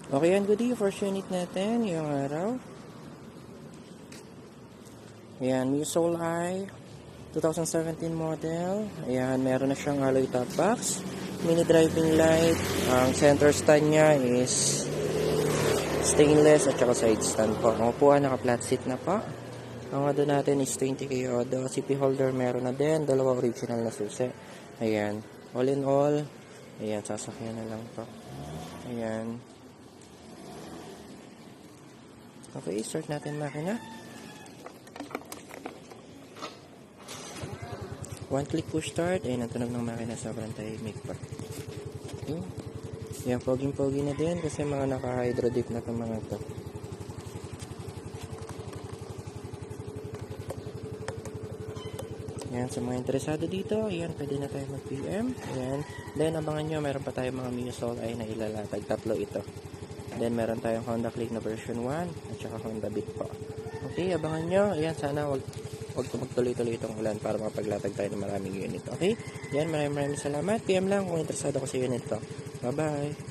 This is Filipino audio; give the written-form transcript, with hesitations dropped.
Okay, yan, goodie. First unit natin, yung araw. Ayan, Musol I, 2017 model. Ayan, meron na siyang alloy top box. Mini driving light. Ang center stand niya is stainless at saka side stand po. Ang upuan, naka-flat seat na po. Ang odo natin is 20K odo. CP holder meron na din. Dalawa original na susi. Ayan, all in all. Ayan, sasakyan na lang po. Ayan. Okay, start natin makina. One click push start. Ayan, ang tunog ng makina, sobrang tahimik pa. Okay. Ayan, poging-pogi na din kasi mga naka-hydro dip na itong mga ito. Ayan, sa mga interesado dito, ayan, pwede na tayo mag-PM. Ayan, then abangan nyo, meron pa tayong mga Musol ay na ilalatag. Tatlo ito. Then, meron tayong Honda Click na version 1 at saka Honda Beat po. Okay, abangan nyo. Ayan, sana wag magtuloy-tuloy itong ulan para makapaglatag tayo ng maraming unit. Okay? Ayan, maraming salamat. PM lang kung interesado ko sa unit to. Bye-bye!